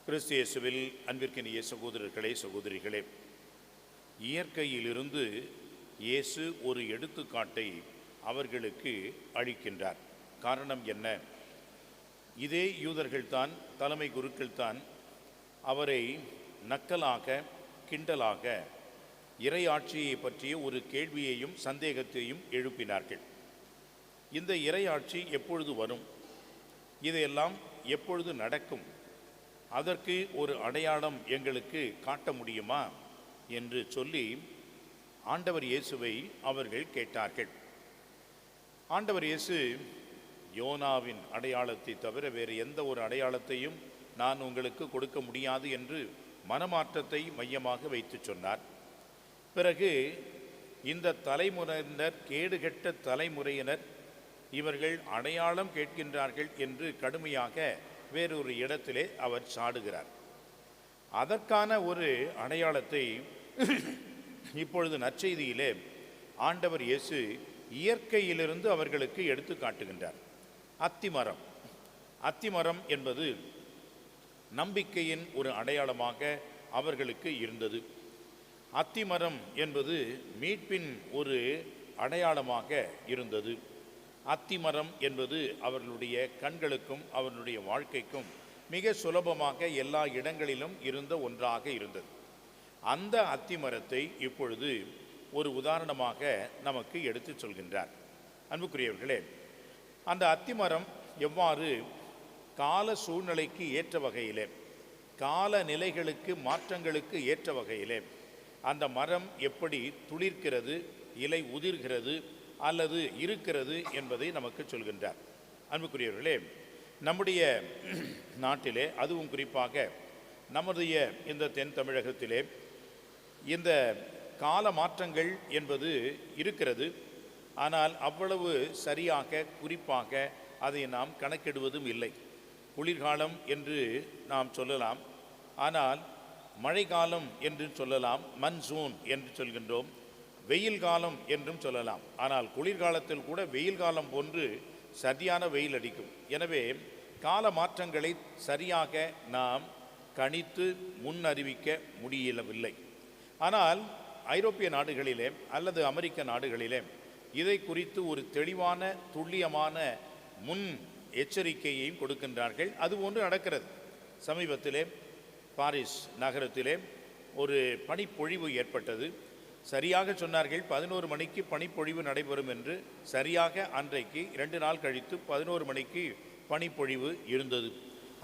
கிறிஸ்து இயேசுவில் அன்பிற்கினிய சகோதரர்களே, சகோதரிகளே, இயற்கையிலிருந்து இயேசு ஒரு எடுத்துக்காட்டை அவர்களுக்கு அளிக்கின்றார். காரணம் என்ன? இதே யூதர்கள்தான், தலைமை குருக்கள்தான் அவரை நக்கலாக, கிண்டலாக இறையாட்சியை பற்றிய ஒரு கேள்வியையும் சந்தேகத்தையும் எழுப்பினார்கள். இந்த இறையாட்சி எப்பொழுது வரும்? இதையெல்லாம் எப்பொழுது நடக்கும்? அதற்கு ஒரு அடையாளம் எங்களுக்கு காட்ட முடியுமா என்று சொல்லி ஆண்டவர் இயேசுவை அவர்கள் கேட்டார்கள். ஆண்டவர் இயேசு யோனாவின் அடையாளத்தை தவிர வேறு எந்த ஒரு அடையாளத்தையும் நான் உங்களுக்கு கொடுக்க முடியாது என்று மனமாற்றத்தை மையமாக வைத்து சொன்னார். பிறகு இந்த தலைமுறையினர், கேடுகெட்ட தலைமுறையினர், இவர்கள் அடையாளம் கேட்கின்றார்கள் என்று கடுமையாக வேறொரு இடத்திலே அவர் சாடுகிறார். அதற்கான ஒரு அடையாளத்தை இப்பொழுது நற்செய்தியிலே ஆண்டவர் இயேசு இயற்கையிலிருந்து அவர்களுக்கு எடுத்து காட்டுகின்றார். அத்திமரம். அத்திமரம் என்பது நம்பிக்கையின் ஒரு அடையாளமாக அவர்களுக்கு இருந்தது. அத்திமரம் என்பது மீட்பின் ஒரு அடையாளமாக இருந்தது. அத்திமரம் என்பது அவர்களுடைய கண்களுக்கும் அவர்களுடைய வாழ்க்கைக்கும் மிக சுலபமாக எல்லா இடங்களிலும் இருந்த ஒன்றாக இருந்தது. அந்த அத்திமரத்தை இப்பொழுது ஒரு உதாரணமாக நமக்கு எடுத்து சொல்கின்றார். அன்புக்குரியவர்களே, அந்த அத்திமரம் எவ்வாறு கால சூழ்நிலைக்கு ஏற்ற வகையிலே, காலநிலைகளுக்கு, மாற்றங்களுக்கு ஏற்ற வகையிலே அந்த மரம் எப்படி துளிர்க்கிறது, இலை உதிர்கிறது அல்லது இருக்கிறது என்பதை நமக்கு சொல்கின்றார். அன்புக்குரியவர்களே, நம்முடைய நாட்டிலே, அதுவும் குறிப்பாக நம்முடைய இந்த தென் தமிழகத்திலே இந்த கால மாற்றங்கள் என்பது இருக்கிறது. ஆனால் அவ்வளவு சரியாக, குறிப்பாக அதை நாம் கணக்கிடுவதும் இல்லை. குளிர்காலம் என்று நாம் சொல்லலாம், ஆனால் மழைக்காலம் என்று சொல்லலாம், மன்சூன் என்று சொல்கின்றோம், வெயில் காலம் என்றும் சொல்லலாம். ஆனால் குளிர்காலத்தில் கூட வெயில் காலம் போன்று சரியான வெயில் அடிக்கும். எனவே கால மாற்றங்களை சரியாக நாம் கணித்து முன் அறிவிக்க முடியவில்லை. ஆனால் ஐரோப்பிய நாடுகளிலே அல்லது அமெரிக்க நாடுகளிலே இதை குறித்து ஒரு தெளிவான, துல்லியமான முன் எச்சரிக்கையையும் கொடுக்கின்றார்கள். அது ஒன்று நடக்கிறது. சமீபத்திலே பாரிஸ் நகரத்திலே ஒரு பனிப்பொழிவு ஏற்பட்டது. சரியாக சொன்னார்கள் 11 மணிக்கு பனிப்பொழிவு நடைபெறும் என்று. சரியாக அன்றைக்கு 2 நாள் கழித்து 11 மணிக்கு பனிப்பொழிவு இருந்தது.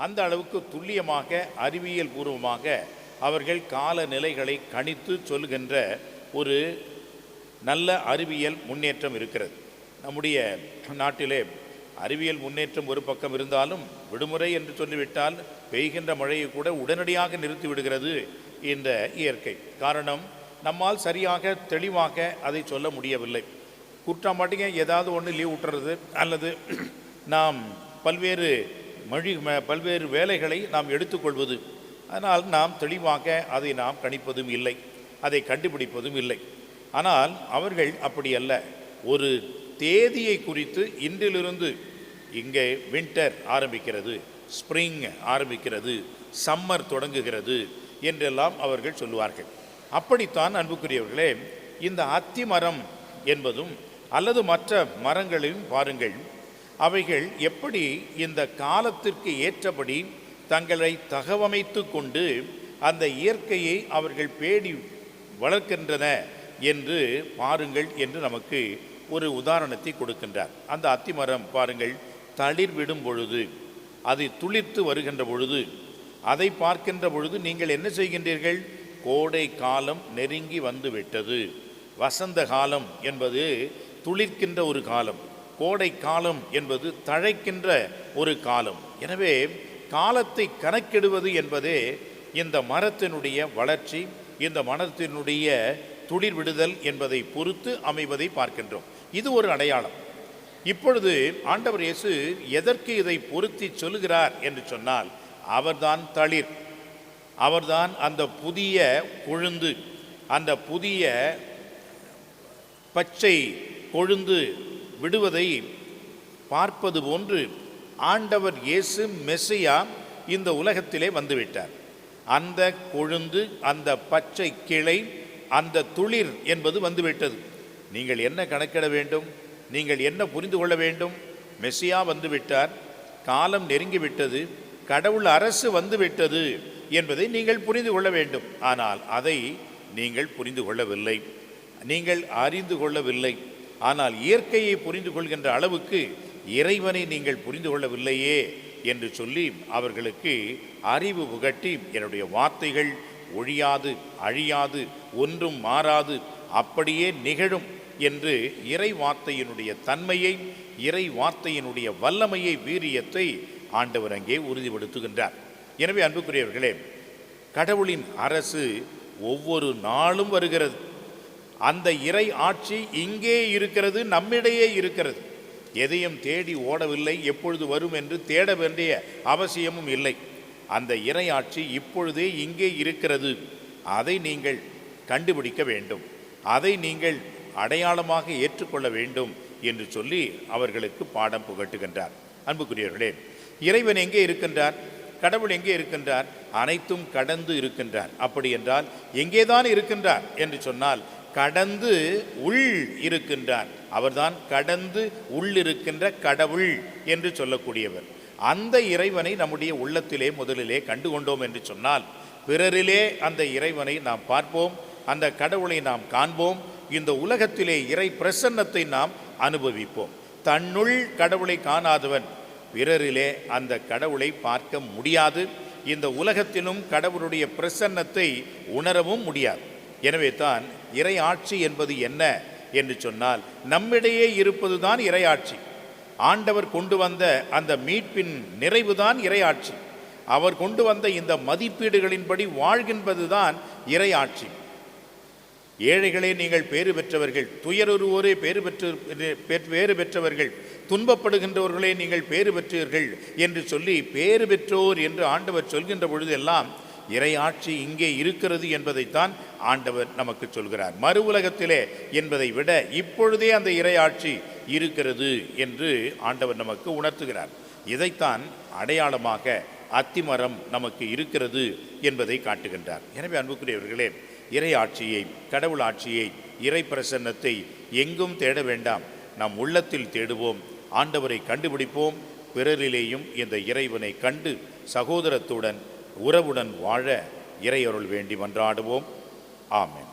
அந்த அளவுக்கு துல்லியமாக, அறிவியல் பூர்வமாக அவர்கள் காலநிலைகளை கணித்து சொல்கின்ற ஒரு நல்ல அறிவியல் முன்னேற்றம் இருக்கிறது. நம்முடைய நாட்டிலே அறிவியல் முன்னேற்றம் ஒரு பக்கம் இருந்தாலும், விடுமுறை என்று சொல்லிவிட்டால் பெய்கின்ற மழையை கூட உடனடியாக நிறுத்திவிடுகிறது இந்த இயற்கை. காரணம், நம்மால் சரியாக, தெளிவாக அதை சொல்ல முடியவில்லை. குற்றமாட்டிங்க ஏதாவது ஒன்று லீவ் விட்டுறது, அல்லது நாம் பல்வேறு வேலைகளை நாம் எடுத்துக்கொள்வது. அதனால் நாம் தெளிவாக அதை நாம் கணிப்பதும் இல்லை, அதை கண்டுபிடிப்பதும் இல்லை. ஆனால் அவர்கள் அப்படி அல்ல. ஒரு தேதியை குறித்து, இன்றிலிருந்து இங்கே வின்டர் ஆரம்பிக்கிறது, ஸ்ப்ரிங் ஆரம்பிக்கிறது, சம்மர் தொடங்குகிறது என்றெல்லாம் அவர்கள் சொல்லுவார்கள். அப்படித்தான் அன்புக்குரியவர்களே, இந்த அத்திமரம் என்பதும் அல்லது மற்ற மரங்களையும் பாருங்கள், அவைகள் எப்படி இந்த காலத்திற்கு ஏற்றபடி தங்களை தகவமைத்து கொண்டு அந்த இயற்கையை அவர்கள் பேடி வளர்க்கின்றன என்று பாருங்கள் என்று நமக்கு ஒரு உதாரணத்தை கொடுக்கின்றார். அந்த அத்திமரம் பாருங்கள், தளிர் விடும் பொழுது, அது துளிர்த்து வருகின்ற பொழுது, அதை பார்க்கின்ற பொழுது நீங்கள் என்ன செய்கின்றீர்கள்? கோடை காலம் நெருங்கி வந்து விட்டது. வசந்த காலம் என்பது துளிர்க்கின்ற ஒரு காலம், கோடை காலம் என்பது தழைக்கின்ற ஒரு காலம். எனவே காலத்தை கணக்கிடுவது என்பதே இந்த மரத்தினுடைய வளர்ச்சி, இந்த மரத்தினுடைய துளிர் விடுதல் என்பதை பொறுத்து அமைவதை பார்க்கின்றோம். இது ஒரு அடையாளம். இப்பொழுது ஆண்டவர் இயேசு எதற்கு இதை பொருத்தி சொல்லுகிறார் என்று சொன்னால், அவர்தான் தளிர், அவர்தான் அந்த புதிய கொழுந்து, அந்த புதிய பச்சை கொழுந்து விடுவதை பார்ப்பது போன்று ஆண்டவர் இயேசு மெசியா இந்த உலகத்திலே வந்துவிட்டார். அந்த கொழுந்து, அந்த பச்சை கிளை, அந்த துளிர் என்பது வந்துவிட்டது. நீங்கள் என்ன கணக்கிட வேண்டும்? நீங்கள் என்ன புரிந்து கொள்ள வேண்டும்? மெசியா வந்துவிட்டார், காலம் நெருங்கிவிட்டது, கடவுள் அரசு வந்துவிட்டது என்பதை நீங்கள் புரிந்து கொள்ள வேண்டும். ஆனால் அதை நீங்கள் புரிந்து கொள்ளவில்லை, நீங்கள் அறிந்து கொள்ளவில்லை. ஆனால் இயற்கையை புரிந்து கொள்கின்ற அளவுக்கு இறைவனை நீங்கள் புரிந்து கொள்ளவில்லையே என்று சொல்லி அவர்களுக்கு அறிவு புகட்டி, என்னுடைய வார்த்தைகள் ஒழியாது, அழியாது, ஒன்றும் மாறாது, அப்படியே நிகழும் என்று இறை வார்த்தையினுடைய தன்மையை, இறை வார்த்தையினுடைய வல்லமையை, வீரியத்தை ஆண்டவர் அங்கே உறுதிப்படுத்துகின்றார். எனவே அன்புக்குரியவர்களே, கடவுளின் அரசு ஒவ்வொரு நாளும் வருகிறது. அந்த இறை ஆட்சி இங்கே இருக்கிறது, நம்மிடையே இருக்கிறது. எதையும் தேடி ஓடவில்லை, எப்பொழுது வரும் என்று தேட வேண்டிய அவசியமும் இல்லை. அந்த இறை ஆட்சி இப்பொழுதே இங்கே இருக்கிறது. அதை நீங்கள் கண்டுபிடிக்க வேண்டும், அதை நீங்கள் அடையாளமாக ஏற்றுக்கொள்ள வேண்டும் என்று சொல்லி அவர்களுக்கு பாடம் புகட்டுகின்றார். அன்புக்குரியவர்களே, இறைவன் எங்கே இருக்கின்றார்? கடவுள் எங்கே இருக்கின்றார்? அனைத்தும் கடந்து இருக்கின்றார். அப்படி என்றால் எங்கேதான் இருக்கின்றார் என்று சொன்னால், கடந்து உள் இருக்கின்றார். அவர்தான் கடந்து உள்ளிருக்கின்ற கடவுள் என்று சொல்லக்கூடியவர். அந்த இறைவனை நம்முடைய உள்ளத்திலே முதலிலே கண்டுகொண்டோம் என்று சொன்னால், பிறரிலே அந்த இறைவனை நாம் பார்ப்போம், அந்த கடவுளை நாம் காண்போம், இந்த உலகத்திலே இறை பிரசன்னத்தை நாம் அனுபவிப்போம். தன்னுள் கடவுளை காணாதவன் பிறரிலே அந்த கடவுளை பார்க்க முடியாது. இந்த உலகத்திலும் கடவுளுடைய பிரசன்னத்தை உணரவும் முடியாது. எனவே தான் இறை ஆட்சி என்பது என்ன என்று சொன்னால், நம்மிடையே இருப்பது தான் இறையாட்சி. ஆண்டவர் கொண்டு வந்த அந்த மீட்பின் நிறைவுதான் இறையாட்சி. அவர் கொண்டு வந்த இந்த மதிப்பீடுகளின்படி வாழ்கின்றது தான் இறையாட்சி. ஏழைகளே நீங்கள் பேறு பெற்றவர்கள், துயருவோரே பேறு பெற்றவர்கள், துன்பப்படுகின்றவர்களே நீங்கள் பேறு பெற்றீர்கள் என்று சொல்லி பேறு பெற்றோர் என்று ஆண்டவர் சொல்கின்ற பொழுதெல்லாம் இறையாட்சி இங்கே இருக்கிறது என்பதைத்தான் ஆண்டவர் நமக்கு சொல்கிறார். மறு உலகத்திலே என்பதை விட இப்பொழுதே அந்த இறையாட்சி இருக்கிறது என்று ஆண்டவர் நமக்கு உணர்த்துகிறார். இதைத்தான் அடையாளமாக அத்திமரம் நமக்கு இருக்கிறது என்பதை காட்டுகின்றார். எனவே அன்புக்குரியவர்களே, இறை ஆட்சியை, கடவுள் ஆட்சியை, இறை பிரசன்னத்தை எங்கும் தேட வேண்டாம், நம் உள்ளத்தில் தேடுவோம். ஆண்டவரை கண்டுபிடிப்போம். பிறரிலேயும் இந்த இறைவனை கண்டு சகோதரத்துடன் உறவுடன் வாழ இறையருள் வேண்டி மன்றாடுவோம். ஆமென்.